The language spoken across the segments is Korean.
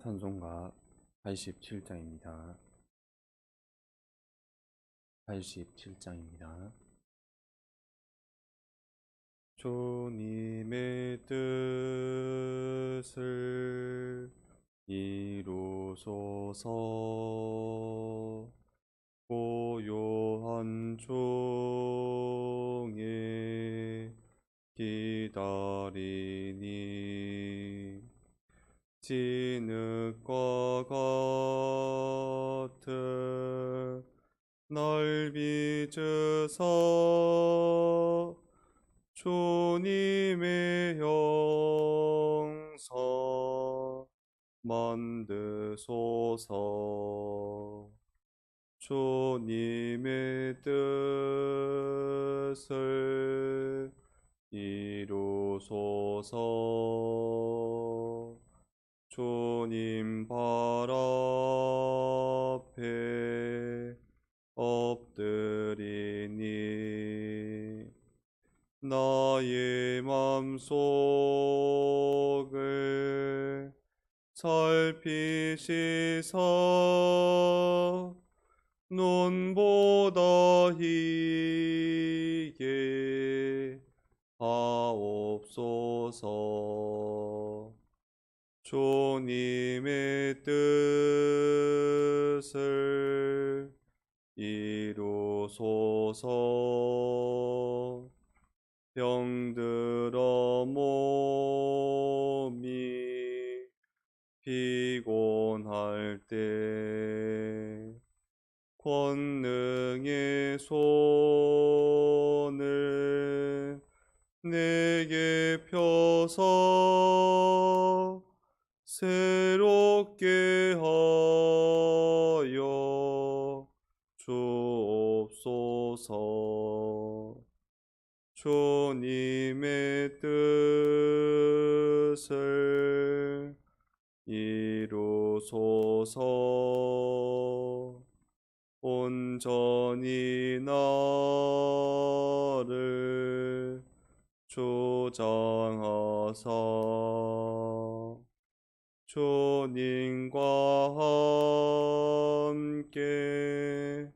찬송가 87장입니다. 87장입니다. 주님의 뜻을 이루소서. 고요한 중에 기다리니 진흙과 같은 날 빚으사 주님의 형상 만드소서. 주님의 뜻을 이루소서. 주님 발 앞에 엎드리니 나의 맘속을 살피시사 눈보다 희게 하옵소서. 주님의 뜻을 이루소서. 병들어 몸이 피곤할 때 권능의 손을 내게 펴서 새롭게 하여 주옵소서. 주님의 뜻을 이루소서. 온전히 나를 주장하사 주님과 함께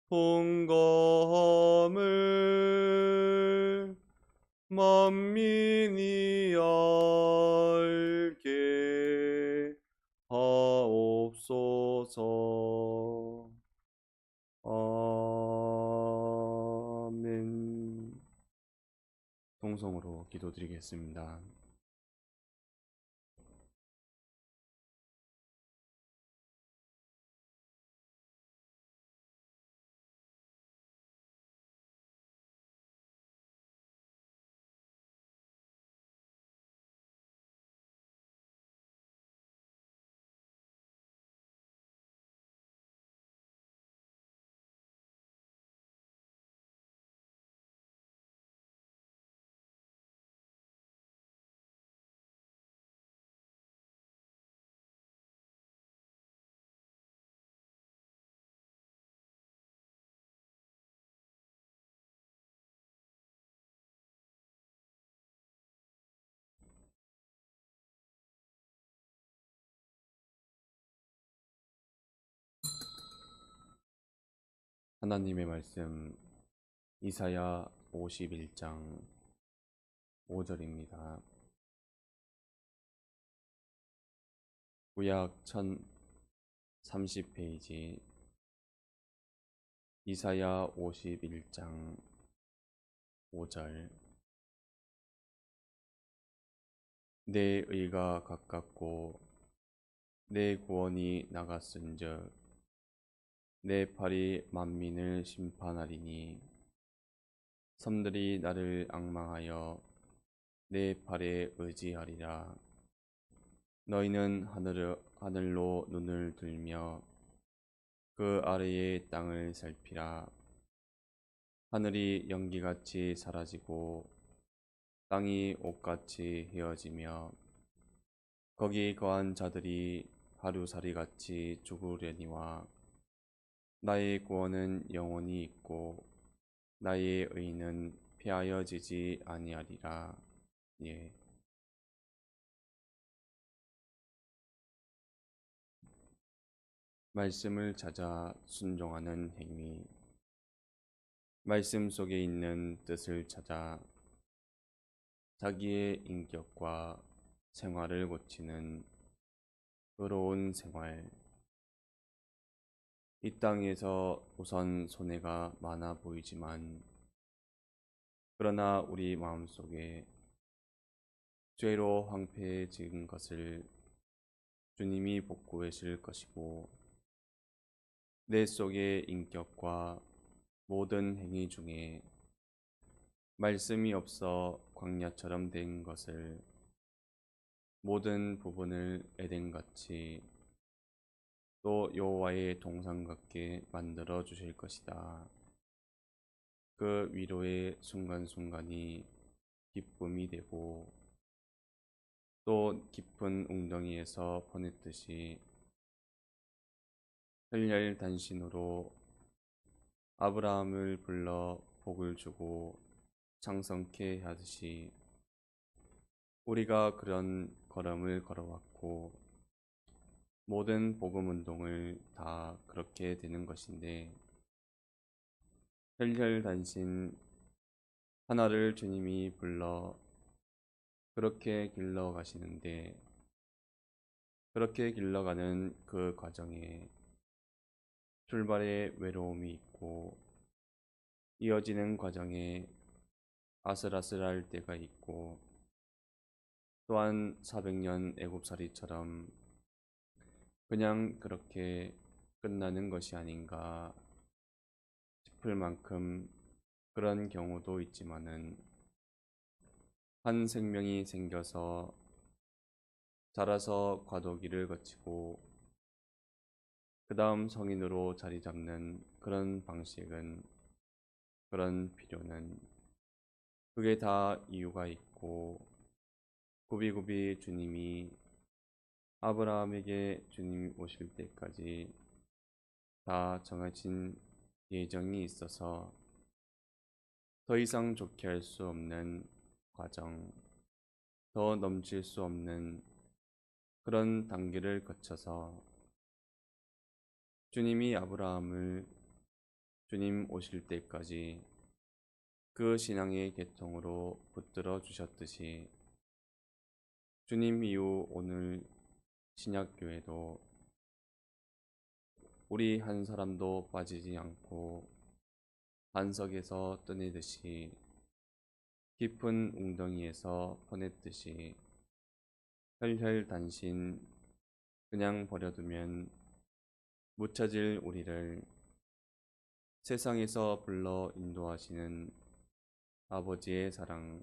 통거함을 만민이 알게 하옵소서. 아멘. 동성으로 기도드리겠습니다. 하나님의 말씀 이사야 51장 5절입니다. 구약 1030페이지 이사야 51장 5절. 내 의가 가깝고 내 구원이 나갔은즉 내 팔이 만민을 심판하리니 섬들이 나를 앙망하여 내 팔에 의지하리라. 너희는 하늘로 눈을 들며 그 아래의 땅을 살피라. 하늘이 연기같이 사라지고 땅이 옷같이 헤어지며 거기 거한 자들이 하루살이같이 죽으려니와 나의 구원은 영원히 있고 나의 의는 폐하여지지 아니하리라. 예. 말씀을 찾아 순종하는 행위, 말씀 속에 있는 뜻을 찾아 자기의 인격과 생활을 고치는 의로운 생활. 이 땅에서 우선 손해가 많아 보이지만, 그러나 우리 마음속에 죄로 황폐해진 것을 주님이 복구해 줄 것이고, 내 속의 인격과 모든 행위 중에 말씀이 없어 광야처럼 된 것을 모든 부분을 에덴같이 또 여호와의 동상 같게 만들어 주실 것이다. 그 위로의 순간순간이 기쁨이 되고 또 깊은 웅덩이에서 퍼냈듯이 혈혈단신으로 아브라함을 불러 복을 주고 창성케 하듯이 우리가 그런 걸음을 걸어왔고 모든 복음 운동을 다 그렇게 되는 것인데, 혈혈단신 하나를 주님이 불러 그렇게 길러 가시는데, 그렇게 길러가는 그 과정에 출발에 외로움이 있고 이어지는 과정에 아슬아슬할 때가 있고, 또한 400년 애굽살이처럼 그냥 그렇게 끝나는 것이 아닌가 싶을 만큼 그런 경우도 있지만은, 한 생명이 생겨서 자라서 과도기를 거치고 그 다음 성인으로 자리 잡는 그런 방식은, 그런 필요는, 그게 다 이유가 있고 굽이굽이 주님이 아브라함에게 주님이 오실 때까지 다 정해진 예정이 있어서 더 이상 좋게 할 수 없는 과정, 더 넘칠 수 없는 그런 단계를 거쳐서 주님이 아브라함을 주님 오실 때까지 그 신앙의 계통으로 붙들어 주셨듯이, 주님 이후 오늘 신약교회도 우리 한 사람도 빠지지 않고 반석에서 떠내듯이 깊은 웅덩이에서 퍼냈듯이 혈혈단신 그냥 버려두면 묻혀질 우리를 세상에서 불러 인도하시는 아버지의 사랑,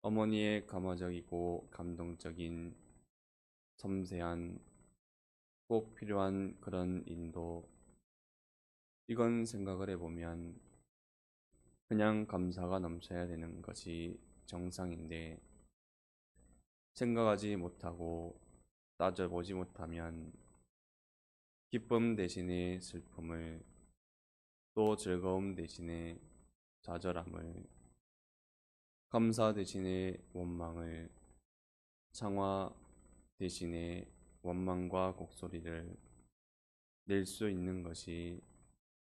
어머니의 감화적이고 감동적인 섬세한 꼭 필요한 그런 인도, 이건 생각을 해보면 그냥 감사가 넘쳐야 되는 것이 정상인데, 생각하지 못하고 따져보지 못하면 기쁨 대신에 슬픔을, 또 즐거움 대신에 좌절함을, 감사 대신에 원망을, 창화 대신에 원망과 곡소리를 낼 수 있는 것이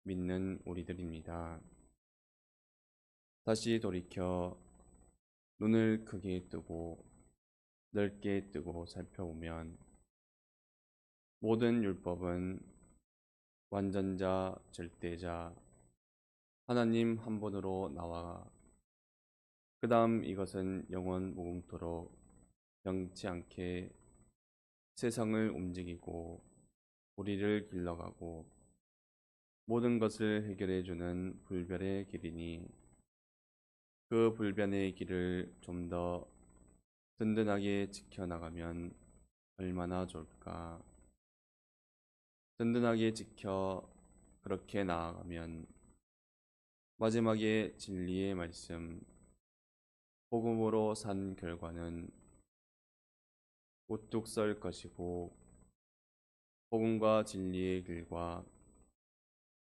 믿는 우리들입니다. 다시 돌이켜 눈을 크게 뜨고 넓게 뜨고 살펴보면, 모든 율법은 완전자, 절대자, 하나님 한 분으로 나와 그 다음 이것은 영원 무궁토록 변치 않게 세상을 움직이고 우리를 길러가고 모든 것을 해결해 주는 불변의 길이니, 그 불변의 길을 좀 더 든든하게 지켜나가면 얼마나 좋을까. 든든하게 지켜 그렇게 나아가면 마지막에 진리의 말씀, 복음으로 산 결과는 우뚝 설 것이고, 복음과 진리의 길과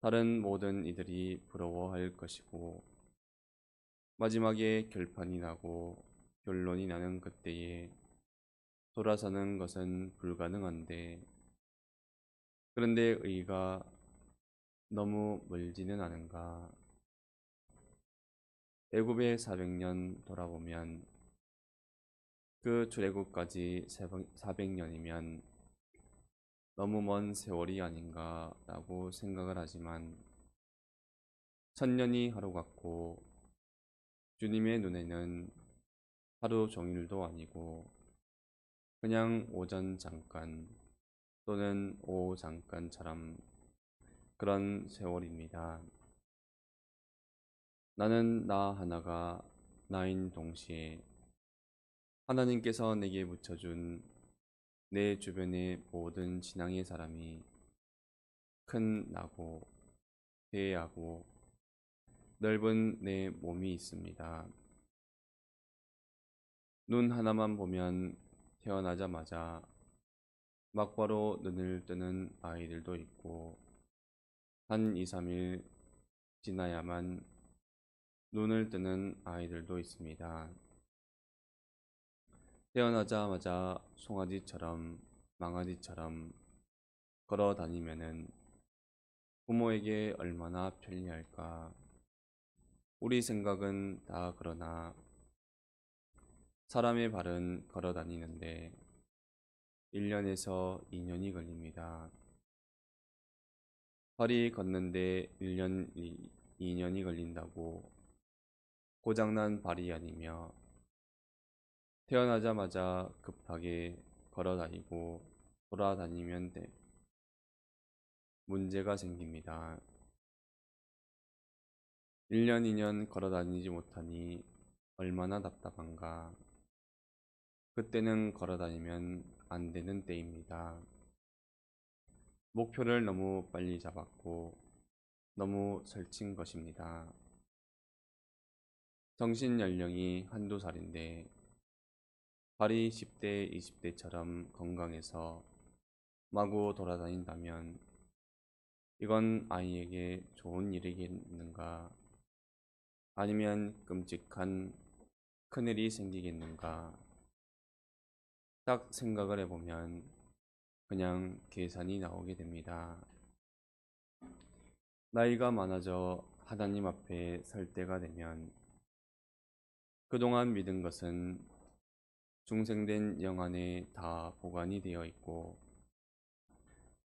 다른 모든 이들이 부러워할 것이고, 마지막에 결판이 나고 결론이 나는 그때에 돌아서는 것은 불가능한데, 그런데 의가 너무 멀지는 않은가? 애굽의 400년 돌아보면 그 출애굽까지 400년이면 너무 먼 세월이 아닌가라고 생각을 하지만 1000년이 하루 같고 주님의 눈에는 하루 종일도 아니고 그냥 오전 잠깐 또는 오후 잠깐처럼 그런 세월입니다. 나는 나 하나가 나인 동시에 하나님께서 내게 붙여준 내 주변의 모든 신앙의 사람이 큰 나고 대하고 넓은 내 몸이 있습니다. 눈 하나만 보면 태어나자마자 막바로 눈을 뜨는 아이들도 있고 한 2, 3일 지나야만 눈을 뜨는 아이들도 있습니다. 태어나자마자 송아지처럼 망아지처럼 걸어 다니면은 부모에게 얼마나 편리할까. 우리 생각은 다 그러나 사람의 발은 걸어 다니는데 1년에서 2년이 걸립니다. 발이 걷는데 1년, 2년이 걸린다고 고장난 발이 아니며 태어나자마자 급하게 걸어 다니고 돌아다니면 문제가 생깁니다. 1년, 2년 걸어 다니지 못하니 얼마나 답답한가. 그때는 걸어 다니면 안 되는 때입니다. 목표를 너무 빨리 잡았고 너무 설친 것입니다. 정신 연령이 한두 살인데 발이 10대, 20대처럼 건강해서 마구 돌아다닌다면 이건 아이에게 좋은 일이겠는가? 아니면 끔찍한 큰일이 생기겠는가? 딱 생각을 해보면 그냥 계산이 나오게 됩니다. 나이가 많아져 하나님 앞에 설 때가 되면 그동안 믿은 것은 중생된 영 안에 다 보관이 되어 있고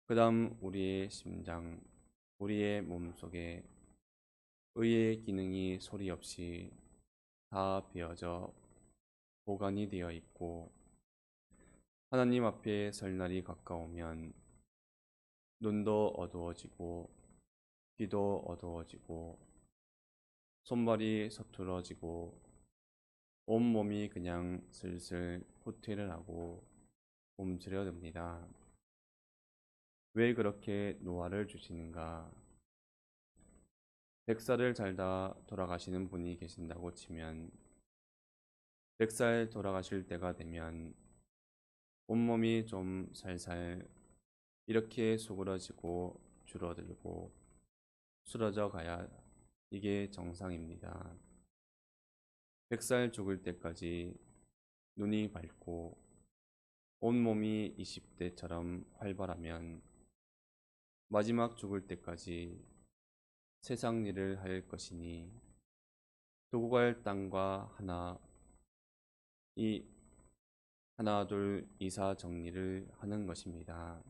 그 다음 우리의 심장, 우리의 몸속에 의의 기능이 소리 없이 다 베어져 보관이 되어 있고 하나님 앞에 설 날이 가까우면 눈도 어두워지고 귀도 어두워지고 손발이 서툴어지고 온몸이 그냥 슬슬 후퇴를 하고 움츠려듭니다. 왜 그렇게 노화를 주시는가? 100살을 살다 돌아가시는 분이 계신다고 치면 100살 돌아가실 때가 되면 온몸이 좀 살살 이렇게 수그러지고 줄어들고 쓰러져 가야 이게 정상입니다. 100살 죽을 때까지 눈이 밝고 온몸이 20대처럼 활발하면 마지막 죽을 때까지 세상 일을 할 것이니 두고 갈 땅과 하나 둘 이사 정리를 하는 것입니다.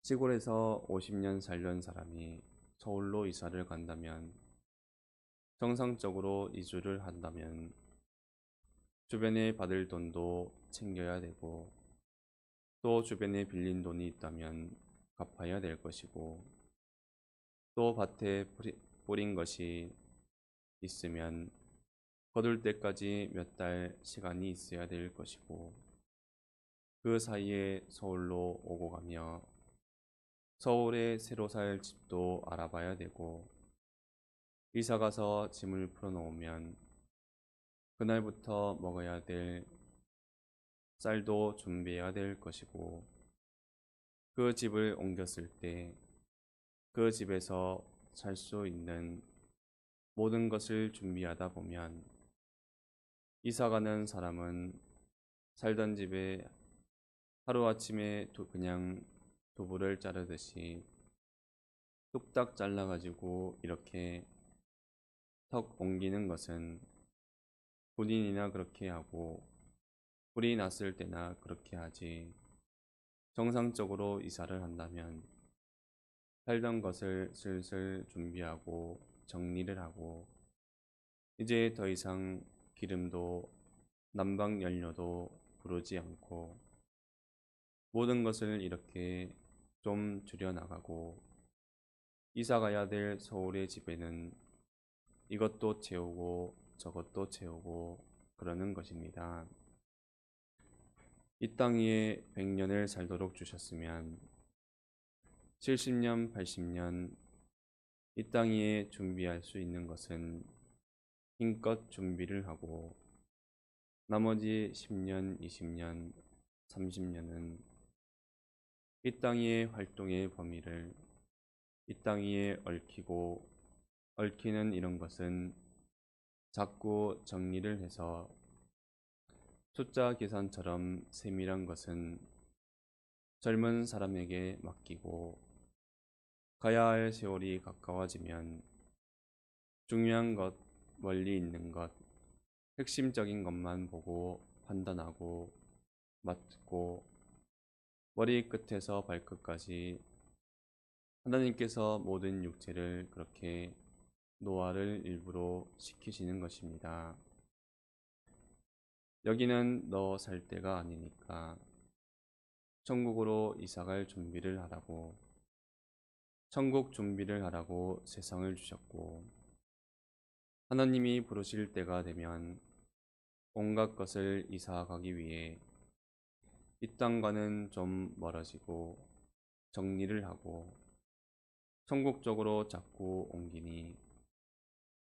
시골에서 50년 살던 사람이 서울로 이사를 간다면 정상적으로 이주를 한다면 주변에 받을 돈도 챙겨야 되고 또 주변에 빌린 돈이 있다면 갚아야 될 것이고 또 밭에 뿌린 것이 있으면 거둘 때까지 몇 달 시간이 있어야 될 것이고 그 사이에 서울로 오고 가며 서울에 새로 살 집도 알아봐야 되고 이사 가서 짐을 풀어놓으면 그날부터 먹어야 될 쌀도 준비해야 될 것이고 그 집을 옮겼을 때 그 집에서 살 수 있는 모든 것을 준비하다 보면 이사 가는 사람은 살던 집에 하루아침에 그냥 두부를 자르듯이 뚝딱 잘라가지고 이렇게 턱 옮기는 것은 본인이나 그렇게 하고 불이 났을 때나 그렇게 하지, 정상적으로 이사를 한다면 살던 것을 슬슬 준비하고 정리를 하고, 이제 더 이상 기름도 난방 연료도 부르지 않고 모든 것을 이렇게 좀 줄여나가고, 이사 가야 될 서울의 집에는 이것도 채우고 저것도 채우고 그러는 것입니다. 이 땅 위에 100년을 살도록 주셨으면 70년, 80년 이 땅 위에 준비할 수 있는 것은 힘껏 준비를 하고, 나머지 10년, 20년, 30년은 이 땅 위의 활동의 범위를 이 땅 위에 얽히고, 얽히는 이런 것은 자꾸 정리를 해서 숫자 계산처럼 세밀한 것은 젊은 사람에게 맡기고, 가야 할 세월이 가까워지면 중요한 것, 멀리 있는 것, 핵심적인 것만 보고 판단하고 맡고, 머리끝에서 발끝까지 하나님께서 모든 육체를 그렇게 노화를 일부러 시키시는 것입니다. 여기는 너 살 때가 아니니까 천국으로 이사갈 준비를 하라고, 천국 준비를 하라고 세상을 주셨고, 하나님이 부르실 때가 되면 온갖 것을 이사 가기 위해 이 땅과는 좀 멀어지고 정리를 하고 천국 쪽으로 자꾸 옮기니,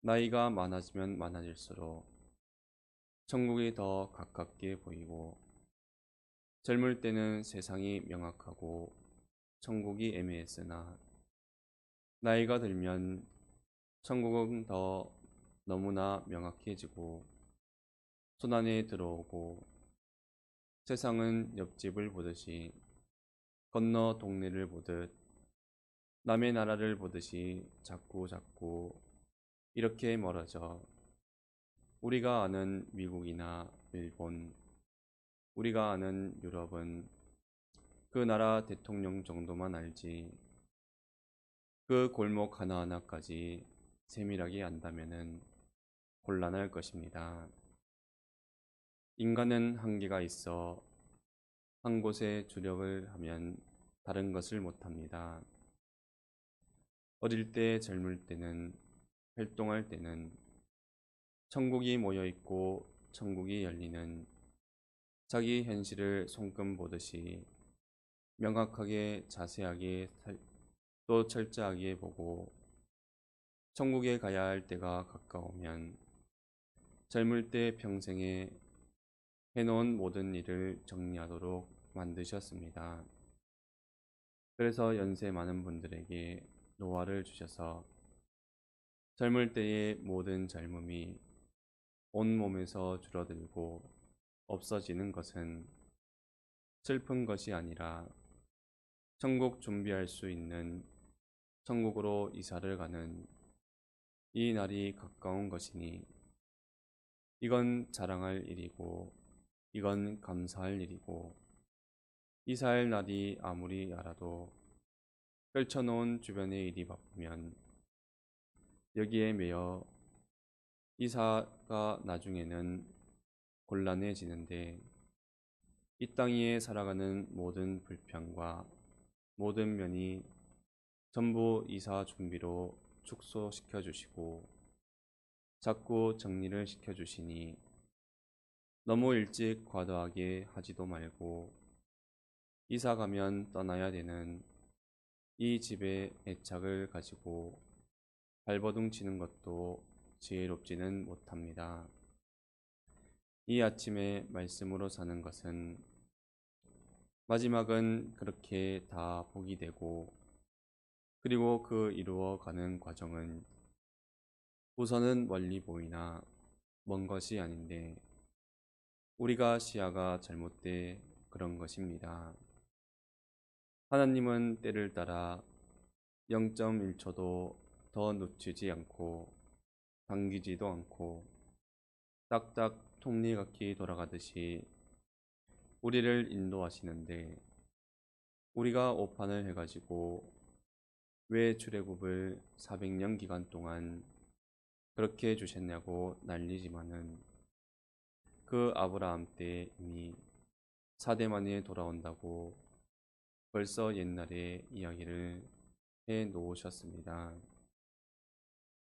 나이가 많아지면 많아질수록 천국이 더 가깝게 보이고, 젊을 때는 세상이 명확하고 천국이 애매했으나 나이가 들면 천국은 더 너무나 명확해지고 손안에 들어오고, 세상은 옆집을 보듯이 건너 동네를 보듯 남의 나라를 보듯이 자꾸 이렇게 멀어져 우리가 아는 미국이나 일본, 우리가 아는 유럽은 그 나라 대통령 정도만 알지, 그 골목 하나하나까지 세밀하게 안다면은 곤란할 것입니다. 인간은 한계가 있어 한 곳에 주력을 하면 다른 것을 못합니다. 어릴 때, 젊을 때는, 활동할 때는 천국이 모여있고 천국이 열리는 자기 현실을 손금 보듯이 명확하게 자세하게 또 철저하게 보고, 천국에 가야 할 때가 가까우면 젊을 때 평생에 해놓은 모든 일을 정리하도록 만드셨습니다. 그래서 연세 많은 분들에게 노화를 주셔서 젊을 때의 모든 젊음이 온몸에서 줄어들고 없어지는 것은 슬픈 것이 아니라 천국 준비할 수 있는, 천국으로 이사를 가는 이 날이 가까운 것이니, 이건 자랑할 일이고 이건 감사할 일이고, 이사할 날이 아무리 알아도 펼쳐놓은 주변의 일이 바쁘면 여기에 매여 이사가 나중에는 곤란해지는데, 이 땅 위에 살아가는 모든 불평과 모든 면이 전부 이사 준비로 축소시켜 주시고 자꾸 정리를 시켜 주시니, 너무 일찍 과도하게 하지도 말고 이사 가면 떠나야 되는 이 집에 애착을 가지고 발버둥 치는 것도 지혜롭지는 못합니다. 이 아침에 말씀으로 사는 것은 마지막은 그렇게 다 복이 되고, 그리고 그 이루어가는 과정은 우선은 멀리 보이나 먼 것이 아닌데 우리가 시야가 잘못돼 그런 것입니다. 하나님은 때를 따라 0.1초도 더 놓치지 않고 당기지도 않고 딱딱 톱니바퀴 돌아가듯이 우리를 인도하시는데, 우리가 오판을 해가지고 왜 출애굽을 400년 기간 동안 그렇게 해주셨냐고 난리지만은, 그 아브라함 때 이미 4대만에 돌아온다고 벌써 옛날에 이야기를 해 놓으셨습니다.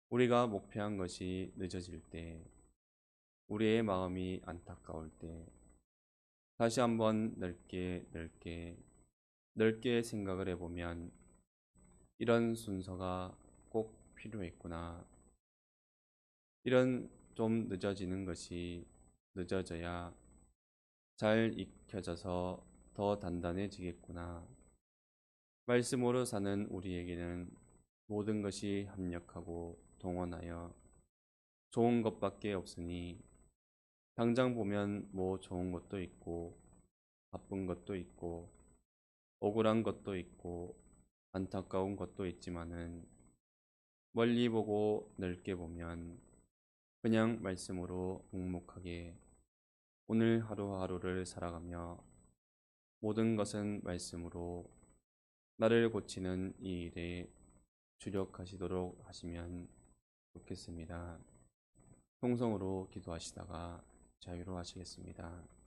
우리가 목표한 것이 늦어질 때, 우리의 마음이 안타까울 때, 다시 한번 넓게 생각을 해보면 이런 순서가 꼭 필요했구나. 이런 좀 늦어지는 것이 늦어져야 잘 익혀져서 더 단단해지겠구나. 말씀으로 사는 우리에게는 모든 것이 합력하고 동원하여 좋은 것밖에 없으니, 당장 보면 뭐 좋은 것도 있고 바쁜 것도 있고 억울한 것도 있고 안타까운 것도 있지만은, 멀리 보고 넓게 보면 그냥 말씀으로 묵묵하게 오늘 하루하루를 살아가며 모든 것은 말씀으로 나를 고치는 이 일에 주력하시도록 하시면 좋겠습니다. 통성으로 기도하시다가 자유로 하시겠습니다.